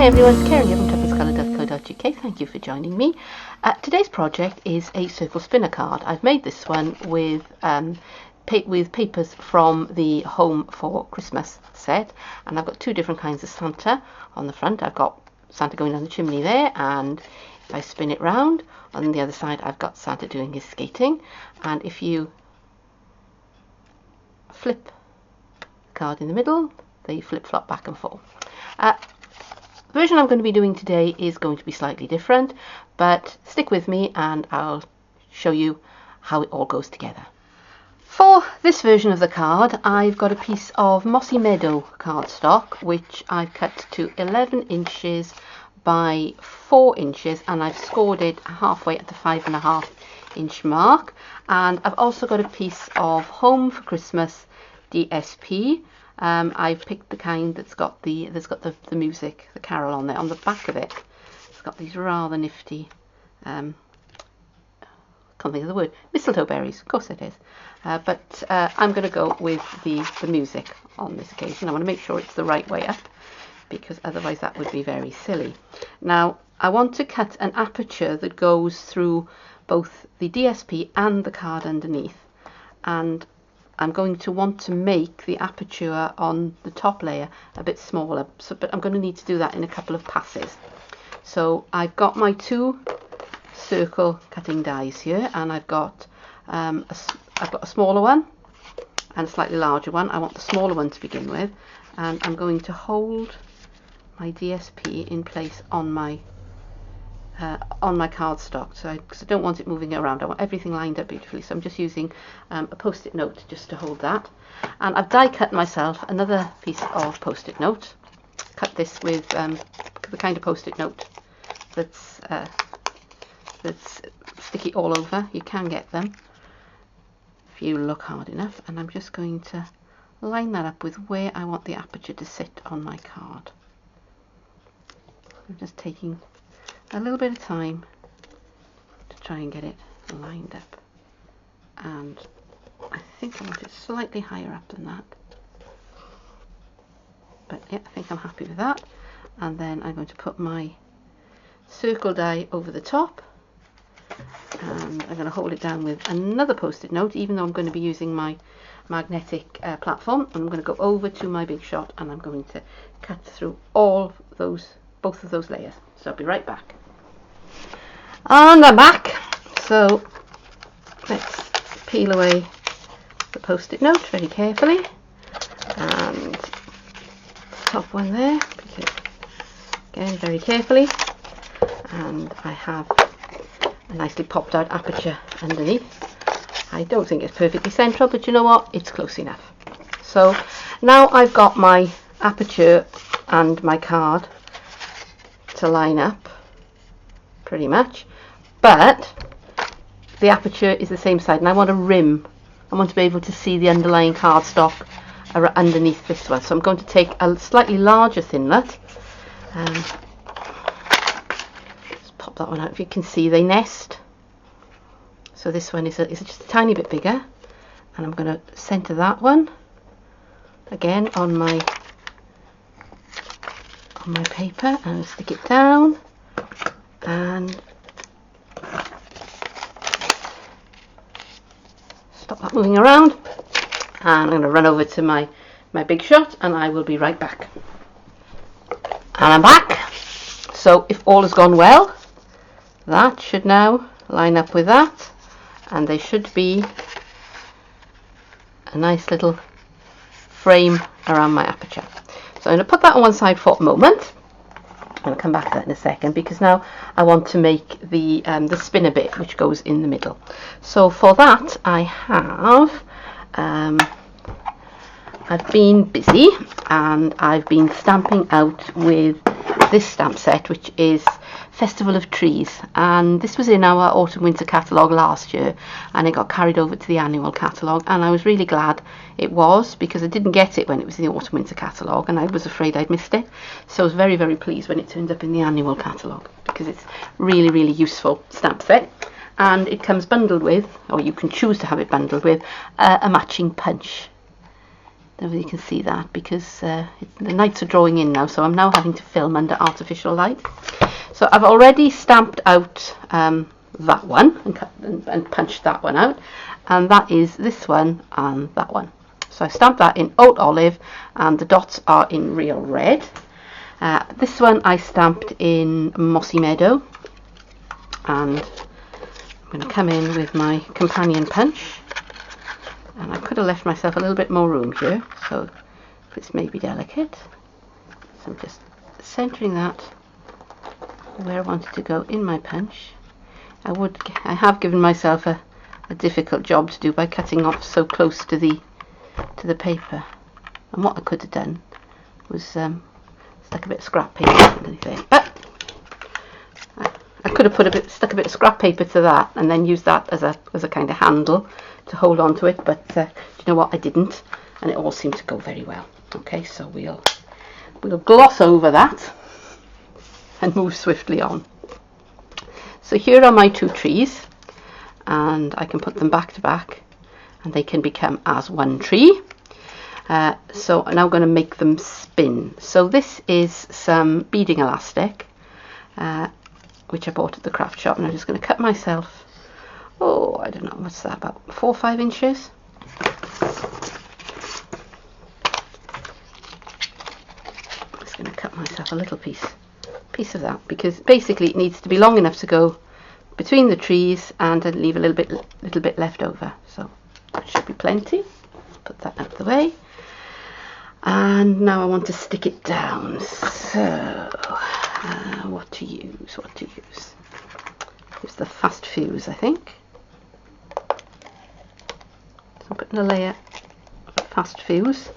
Hi everyone, it's Karen here from tuppenscolour.co.uk. Thank you for joining me. Today's project is a circle spinner card. I've made this one with papers from the Home for Christmas set, and I've got two different kinds of Santa on the front. I've got Santa going down the chimney there, and if I spin it round, on the other side I've got Santa doing his skating. And if you flip the card in the middle, they flip-flop back and forth. The version I'm going to be doing today is going to be slightly different, but stick with me and I'll show you how it all goes together. For this version of the card, I've got a piece of Mossy Meadow cardstock, which I've cut to 11 inches by 4 inches, and I've scored it halfway at the 5.5 inch mark. And I've also got a piece of Home for Christmas DSP. I've picked the kind that's got the music, the carol on there. On the back of it, it's got these rather nifty, can't think of the word, mistletoe berries. Of course it is. But I'm going to go with the music on this occasion. I want to make sure it's the right way up, because otherwise that would be very silly. Now, I want to cut an aperture that goes through both the DSP and the card underneath, and I'm going to want to make the aperture on the top layer a bit smaller, but I'm going to need to do that in a couple of passes. So I've got my two circle cutting dies here, and I've got a smaller one and a slightly larger one. I want the smaller one to begin with, and I'm going to hold my DSP in place on my cardstock, because I don't want it moving around. I want everything lined up beautifully, so I'm just using a post-it note just to hold that. And I've die cut myself another piece of post-it note. Cut this with the kind of post-it note that's sticky all over. You can get them if you look hard enough, and I'm just going to line that up with where I want the aperture to sit on my card. I'm just taking a little bit of time to try and get it lined up, and I think I want it slightly higher up than that, but yeah, I think I'm happy with that. And then I'm going to put my circle die over the top, and I'm going to hold it down with another post-it note, even though I'm going to be using my magnetic platform. And I'm going to go over to my big shot, and I'm going to cut through both of those layers. So I'll be right back. And I'm back. So let's peel away the post-it note very carefully, and the top one there, because again very carefully, and I have a nicely popped out aperture underneath. I don't think it's perfectly central, but you know what, it's close enough. So now I've got my aperture and my card to line up pretty much, but the aperture is the same side, and I want a rim. I want to be able to see the underlying cardstock underneath this one. So I'm going to take a slightly larger thinlet, just pop that one out. If you can see, they nest. So this one is just a tiny bit bigger, and I'm going to center that one again on my paper and stick it down, and stop that moving around. And I'm going to run over to my big shot, and I will be right back. And I'm back. So if all has gone well, that should now line up with that, and they should be a nice little frame around my aperture. So I'm going to put that on one side for a moment. I'm going to come back to that in a second, because now I want to make the spinner bit, which goes in the middle. So for that, I have I've been busy, and I've been stamping out with this stamp set, which is Festival of Trees, and this was in our autumn winter catalogue last year, and it got carried over to the annual catalogue, and I was really glad it was, because I didn't get it when it was in the autumn winter catalogue, and I was afraid I'd missed it. So I was very, very pleased when it turned up in the annual catalogue, because it's really, really useful stamp set. And it comes bundled with, or you can choose to have it bundled with, a matching punch. don't know if you can see that, because the nights are drawing in now, so I'm now having to film under artificial light. So I've already stamped out that one and punched that one out, and that is this one and that one. So I stamped that in Oat Olive, and the dots are in Real Red. This one I stamped in Mossy Meadow, and I'm going to come in with my companion punch, and I could have left myself a little bit more room here, so this may be delicate. So I'm just centering that where I want it to go in my punch. I have given myself a difficult job to do by cutting off so close to the paper, and what I could have done was stuck a bit of scrap paper underneath there, but I could have stuck a bit of scrap paper to that and then used that as a kind of handle to hold on to it, but you know what, I didn't, and it all seemed to go very well. Okay, so we'll gloss over that and move swiftly on. So here are my two trees, and I can put them back to back and they can become as one tree. So I'm now going to make them spin. So this is some beading elastic, which I bought at the craft shop, and I'm just going to cut myself, I don't know, what's that, about 4 or 5 inches. I'm just going to cut myself a little piece of that, because basically it needs to be long enough to go between the trees and to leave a little bit left over. So that should be plenty. Put that out of the way. And now I want to stick it down. So what to use? It's the fast fuse, I think. So I'm putting a layer of fast fuse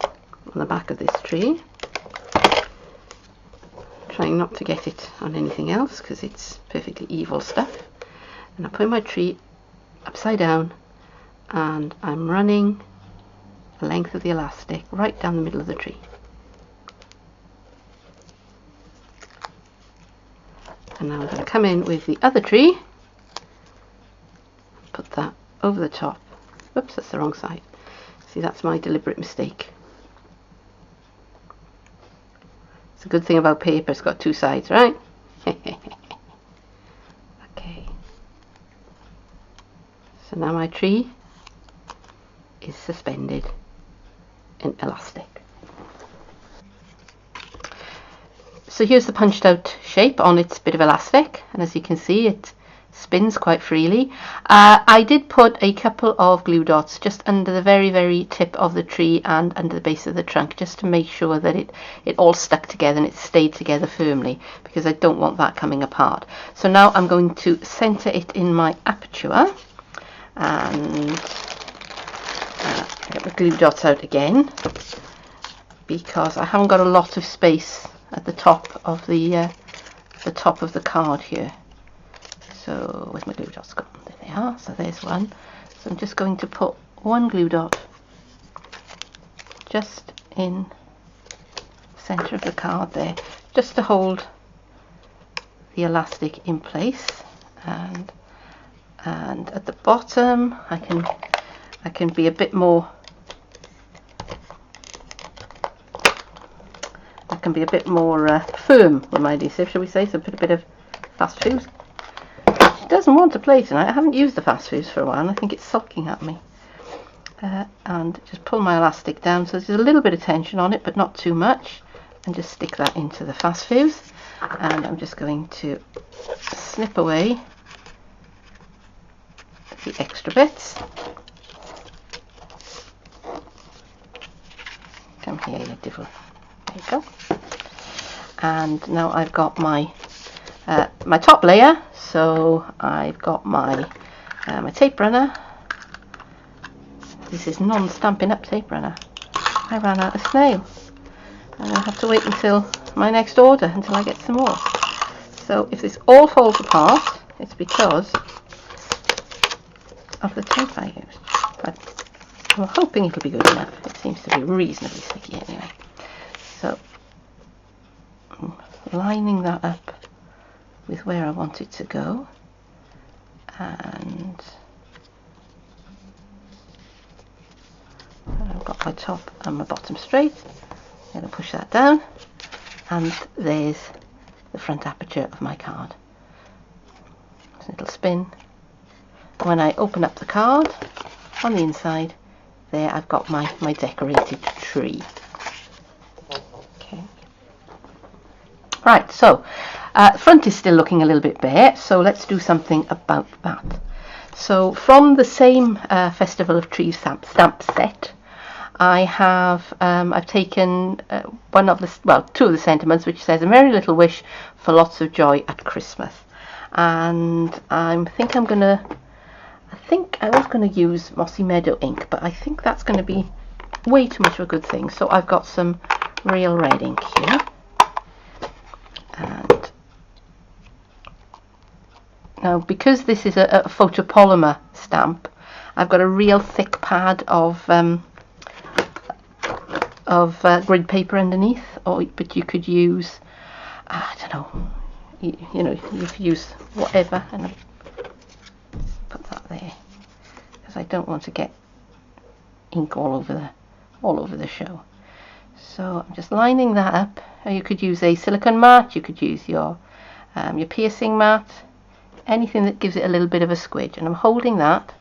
on the back of this tree, trying not to get it on anything else because it's perfectly evil stuff. And I put my tree upside down, and I'm running the length of the elastic right down the middle of the tree. And now I'm going to come in with the other tree, put that over the top. Whoops, that's the wrong side. See, that's my deliberate mistake. It's a good thing about paper, it's got 2 sides, right? Okay. So now my tree is suspended in elastic. So here's the punched out shape on its bit of elastic, and as you can see it spins quite freely. I did put a couple of glue dots just under the very tip of the tree and under the base of the trunk, just to make sure that it all stuck together and it stayed together firmly, because I don't want that coming apart. So now I'm going to center it in my Aperture, and get the glue dots out again, because I haven't got a lot of space at the top of the card here. So where's my glue dots gone? There they are. So there's one. So I'm just going to put one glue dot just in the center of the card there, just to hold the elastic in place, and at the bottom I can be a bit more firm with my adhesive, shall we say. So put a bit of fast fuse. It doesn't want to play tonight. I haven't used the fast fuse for a while, and I think it's sulking at me. And just pull my elastic down so there's a little bit of tension on it, but not too much, and just stick that into the fast fuse. And I'm just going to snip away the extra bits. Come here, you devil. There you go. And now I've got my my top layer. So I've got my my tape runner. This is non-Stampin' Up tape runner. I ran out of snail, and I'll have to wait until my next order until I get some more. So if this all falls apart, it's because of the tape I used. But I'm hoping it'll be good enough. It seems to be reasonably sticky anyway. So I'm lining that up with where I want it to go, and I've got my top and my bottom straight. I'm going to push that down, and there's the front aperture of my card. Just a little spin. When I open up the card, on the inside there I've got my decorated tree. Okay. Right, so front is still looking a little bit bare, so let's do something about that. So from the same Festival of Trees stamp set, I have I've taken two of the sentiments, which says a merry little wish for lots of joy at Christmas, and I think I was going to use Mossy Meadow ink, but I think that's going to be way too much of a good thing. So I've got some real red ink here, and now because this is a photopolymer stamp, I've got a real thick pad of grid paper underneath, but you could use, I don't know, you know, you could use whatever, and I'll put that there because I don't want to get ink all over the show. So I'm just lining that up. You could use a silicone mat, you could use your piercing mat, anything that gives it a little bit of a squidge, and I'm holding that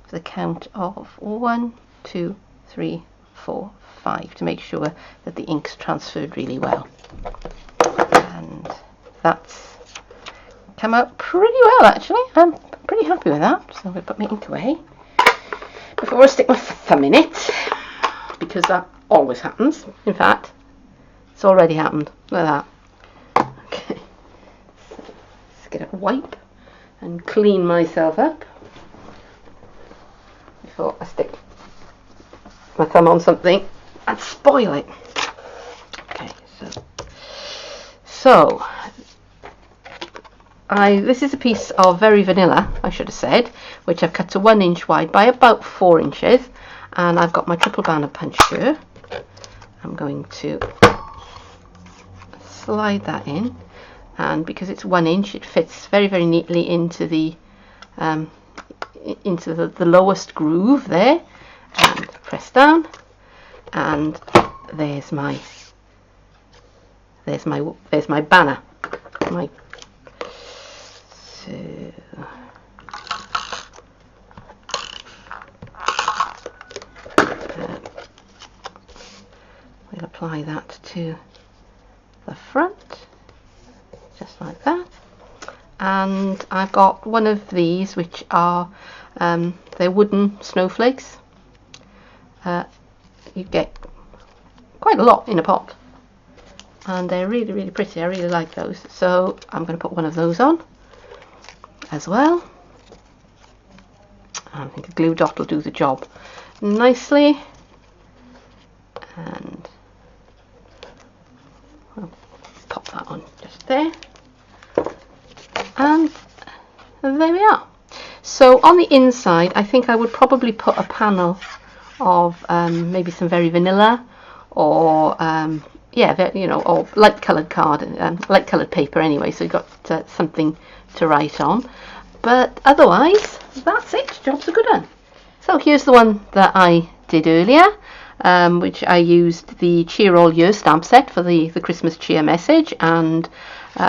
for the count of 1, 2, 3, 4, 5 to make sure that the ink's transferred really well. And that's come out pretty well, actually. I'm pretty happy with that. So I'm going to put my ink away before I stick my thumb in it, because that always happens. In fact, it's already happened. Look at that. Okay, so let's get a wipe and clean myself up before I stick my thumb on something and spoil it. Okay, so this is a piece of very vanilla, I should have said, which I've cut to 1 inch wide by about 4 inches, and I've got my triple banner punch here. I'm going to slide that in, and because it's 1 inch, it fits very, very neatly into the lowest groove there, and press down, and there's my banner. We'll apply that to the front, just like that. And I've got one of these, which are they're wooden snowflakes. You get quite a lot in a pot, and they're really, really pretty. I really like those, so I'm going to put one of those on as well. I think a glue dot will do the job nicely, and I'll pop that on just there, and there we are. So on the inside, I think I would probably put a panel of maybe some very vanilla, or or light coloured card, light coloured paper anyway, so you've got something to write on. But otherwise, that's it. Job's a good one. So here's the one that I did earlier, which I used the Cheer All Year stamp set for the Christmas cheer message, and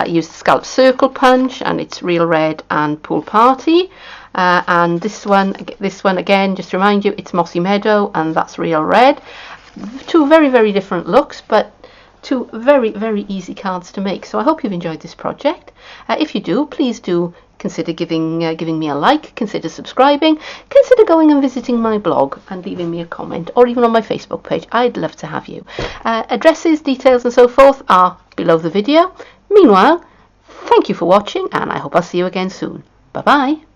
used the scallop circle punch, and it's real red and pool party. And this one again, just to remind you, it's Mossy Meadow, and that's real red. Two very, very different looks, but two very, very easy cards to make. So I hope you've enjoyed this project. If you do, please do consider giving me a like, consider subscribing, consider going and visiting my blog and leaving me a comment, or even on my Facebook page. I'd love to have you. Addresses, details and so forth are below the video. Meanwhile, thank you for watching, and I hope I'll see you again soon. Bye bye.